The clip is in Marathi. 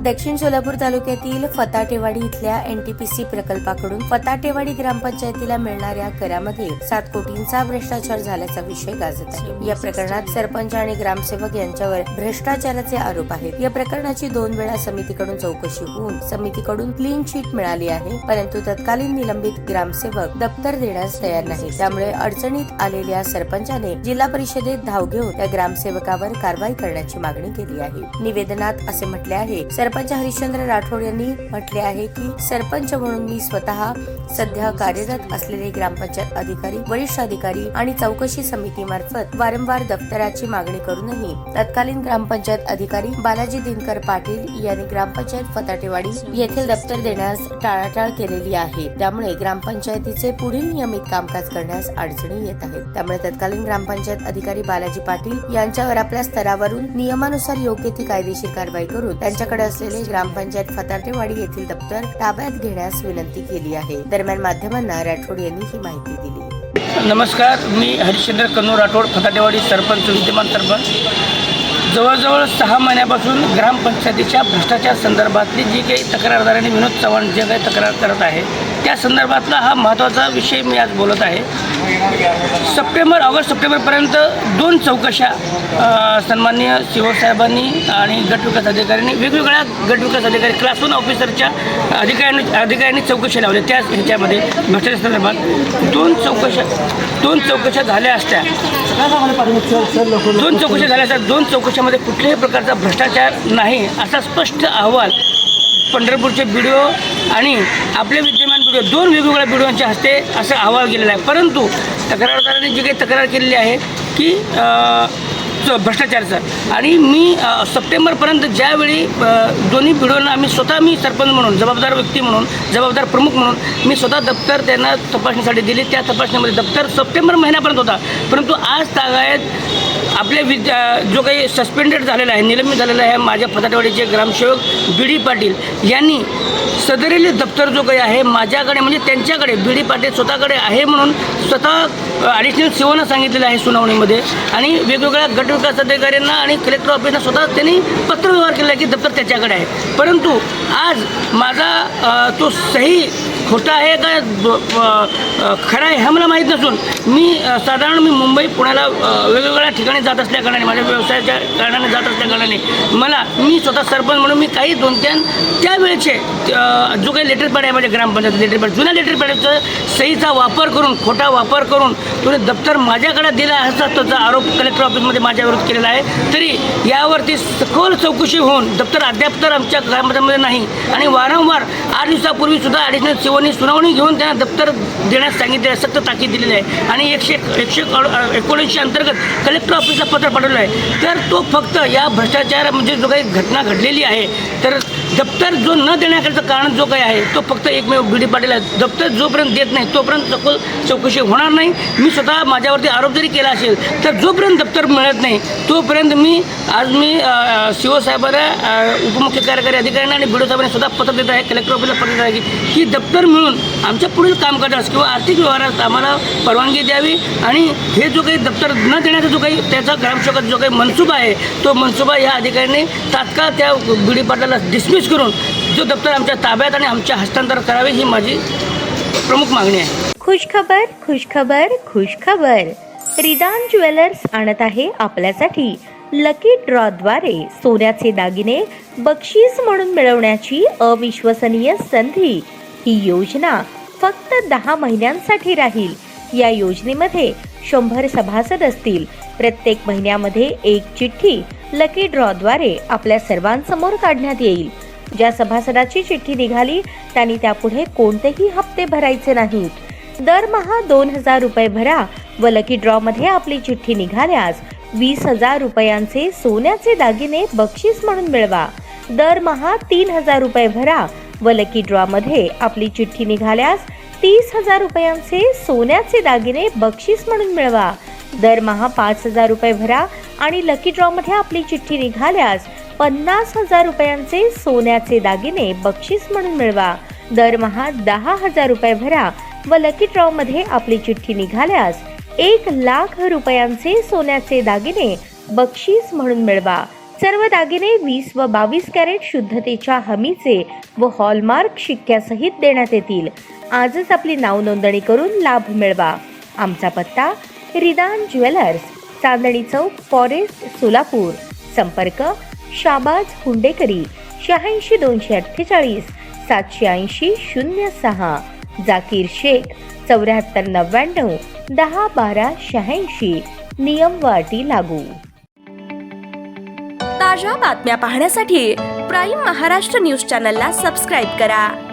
दक्षिण सोलापूर तालुक्यातील फताटेवाडी इथल्या एनटीपीसी प्रकल्पाकडून फताटेवाडी ग्रामपंचायतीला मिळणाऱ्या करामध्ये 7 कोटींचा भ्रष्टाचार झाल्याचा विषय गाजत आहे। या प्रकरणात सरपंच आणि ग्रामसेवक यांच्यावर भ्रष्टाचाराचे आरोप आहेत। या प्रकरणाची 2 वेळा समितीकडून चौकशी होऊन समितीकडून क्लीन चिट मिळाली आहे, परंतु तत्कालीन निलंबित ग्रामसेवक दप्तर देण्यास तयार नाही। त्यामुळे अडचणीत आलेल्या सरपंचाने जिल्हा परिषदेत धाव घेऊन त्या ग्रामसेवकावर कारवाई करण्याची मागणी केली आहे। निवेदनात असे म्हटले आहे, सरपंच हरिश्चंद्र राठोड यांनी म्हटले आहे की सरपंच म्हणून मी स्वतः सध्या कार्यरत असलेले ग्रामपंचायत अधिकारी, वरिष्ठ अधिकारी आणि चौकशी समितीमार्फत वारंवार दप्तराची मागणी करूनही तत्कालीन ग्रामपंचायत अधिकारी बालाजी दिनकर पाटील यांनी ग्रामपंचायत फताटेवाडी येथील दप्तर देण्यास टाळाटाळ केलेली आहे। त्यामुळे ग्रामपंचायतीचे पुढील नियमित कामकाज करण्यास अडचणी येत आहेत। त्यामुळे तत्कालीन ग्रामपंचायत अधिकारी बालाजी पाटील यांच्यावर आपल्या स्तरावरून नियमानुसार योग्य ती कायदेशीर कारवाई करून त्यांच्याकडे असलेले ग्रामपंचायत फताटेवाडी येथील दप्तर ताब्यात घेण्यास विनंती केली आहे। दरम्यान माध्यमांना राठोड यांनी ही माहिती दिली। नमस्कार, मी हरिश्चंद्र कन्नू राठोड, फताटेवाडी सरपंच, विद्यमान सरपंच। जवळजवळ 6 महिन्यापासून ग्रामपंचायतीच्या भ्रष्टाचार संदर्भातली जी काही तक्रारदारांनी विनोद चव्हाण जे काही तक्रार करत आहे त्या संदर्भातला हा महत्त्वाचा विषय मी आज बोलत आहे। ऑगस्ट सप्टेंबरपर्यंत 2 चौकशा सन्माननीय शिवसाहेबांनी आणि गटविकास अधिकाऱ्यांनी वेगवेगळ्या गटविकास अधिकारी क्लास 1 ऑफिसरच्या अधिकाऱ्यांनी चौकशी लावल्या। त्या ह्याच्यामध्ये भ्रष्टाचार संदर्भात 2 चौकशा झाल्या असत्या। 2 चौकशामध्ये कुठल्याही प्रकारचा भ्रष्टाचार नाही असा स्पष्ट अहवाल पंढरपूरचे BDO आणि आपले विद्यमान BDO 2 वेगवेगळ्या BDOंच्या हस्ते असा अहवाल गेलेला आहे। परंतु तक्रारदारांनी जी काही तक्रार केलेली आहे की भ्रष्टाचाराचं, आणि मी सप्टेंबरपर्यंत ज्यावेळी दोन्ही BDOंना मी सरपंच म्हणून, जबाबदार व्यक्ती म्हणून, जबाबदार प्रमुख म्हणून मी स्वतः दप्तर त्यांना तपासणीसाठी दिली। त्या तपासणीमध्ये दप्तर सप्टेंबर महिन्यापर्यंत होता, परंतु आज तागायत आपले जो काही सस्पेंडेड झालेला आहे, निलंबित झालेला आहे माझ्या फताटेवाडीचे ग्रामसेवक BD पाटील यांनी सदरील दप्तर जो काही आहे माझ्याकडे म्हणजे त्यांच्याकडे BD पाटील स्वतःकडे आहे म्हणून स्वतः ॲडिशनल COनं सांगितलेलं आहे सुनावणीमध्ये, आणि वेगवेगळ्या गटविकास अधिकाऱ्यांना आणि कलेक्टर ऑफिसना स्वतः त्यांनी पत्रव्यवहार केला आहे की दप्तर त्याच्याकडे आहे। परंतु आज माझा तो सही खोटा आहे का खरा आहे हे मला माहीत नसून मी मुंबई पुण्याला वेगवेगळ्या ठिकाणी जात असल्या कारणाने, माझ्या व्यवसायाच्या कारणाने जात असल्या कारणाने मी स्वतः सरपंच म्हणून मी काही 2-3 त्यावेळेचे जो काही लेटर पॅड आहे माझ्या ग्रामपंचायत लेटर पॅड, जुन्या लेटर पॅडचा सहीचा वापर करून, खोटा वापर करून तुम्ही दप्तर माझ्याकडे दिला असा त्याचा आरोप कलेक्टर ऑफिसमध्ये माझ्याविरोध केलेला आहे। तरी यावरती सखोल चौकशी होऊन दप्तर अद्याप तर आमच्या ग्रामपंचायतीमध्ये नाही, आणि वारंवार 8 दिवसापूर्वी सुद्धा ॲडिशनल COनी सुनावणी घेऊन त्यांना दप्तर देण्यास सांगितले आहे, सक्त ताकीद दिलेली आहे, आणि 119 अंतर्गत कलेक्टर ऑफिसला पत्र पाठवलं आहे। तर तो फक्त या भ्रष्टाचार म्हणजे जो काही घटना घडलेली आहे, तर दप्तर जो न देण्याकरचं कारण जो काही आहे तो फक्त एकमेव BD पाटील आहे। दप्तर जोपर्यंत देत नाही तोपर्यंत सखोल चौकशी होणार नाही। मी स्वतः माझ्यावरती आरोप जरी केला असेल तर जोपर्यंत दप्तर मिळत नाही तोपर्यंत आज मी CO साहेबांना, उपमुख्य कार्यकारी अधिकाऱ्यांना आणि BDO साहेबांना स्वतः पत्र देत आहे, कलेक्टर ऑफिसला पत्र देत आहे की दप्तर मिळून आमच्या पुढील कामकाजास किंवा आर्थिक व्यवहारात आम्हाला परवानगी द्यावी, आणि हे जो काही दप्तर न देण्याचा जो काही त्याचा ग्रामसेवकाचा जो काही मनसुबा आहे तो मनसुबा या अधिकाऱ्यांनी तात्काळ त्या BD पाटलाला डिसमिस करून जो दप्तर आमच्या ताब्यात आणि आमच्या हस्तांतर करावे ही माझी प्रमुख मागणी आहे। खुशखबर, खुशखबर, खुशखबर। रिदान ज्वेलर्स आणत आहे आपल्यासाठी लकी ड्रॉद्वारे सोन्याचे दागिने बक्षीस म्हणून मिळवण्याची अविश्वसनीय संधी। ही योजना फक्त 10 महिन्यांसाठी राहील। या योजनेमध्ये 100 सभासद असतील। प्रत्येक महिन्यामध्ये एक चिठ्ठी लकी ड्रॉद्वारे आपल्या सर्वांसमोर काढण्यात येईल। ज्या सभासदाची चिठ्ठी निघाली त्यांनी त्यापुढे कोणतेही हप्ते भरायचे नाहीत। दरमहा 2000 रुपये भरा व लकी ड्रॉ मध्ये आपली चिठ्ठी निघाल्यास 20,000 रुपयांचे सोन्याचे दागिने बक्षीस म्हणून मिळवा। दरमहा 3000 रुपये भरा व लकी ड्रॉ मध्ये आपली चिठ्ठी निघाल्यास 30,000 रुपयांचे सोन्याचे दागिने बक्षीस म्हणून मिळवा। दरमहा 5,000 रुपये भरा आणि लकी ड्रॉ मध्ये आपली चिठ्ठी निघाल्यास 50,000 रुपयांचे सोन्याचे दागिने बक्षीस म्हणून मिळवा। दरमहा 10,000 रुपये भरा व लकी ड्रॉ मध्ये आपली चिठ्ठी निघाल्यास 1,00,000 रुपयांचे सोन्याचे दागिने बक्षीस म्हणून मिळवा। सर्व दागिने 20 व 22 कॅरेट शुद्धतेच्या हमीचे व हॉलमार्क शिक्क्यासहित देण्यात येतील. आजच आपली नाव नोंदणी करून लाभ मिळवा. आमचा पत्ता रिदान ज्वेलर्स, चांदणी चौक, फॉरेस्ट, सोलापूर. संपर्क शाबाज हुंडेकरी 86 248 780 06, जाकीर शेख 74 99 10 12 86. नियम व अटी लागू. ताज्या बातम्या पाहण्यासाठी प्राईम महाराष्ट्र न्यूज चॅनलला सबस्क्राईब करा.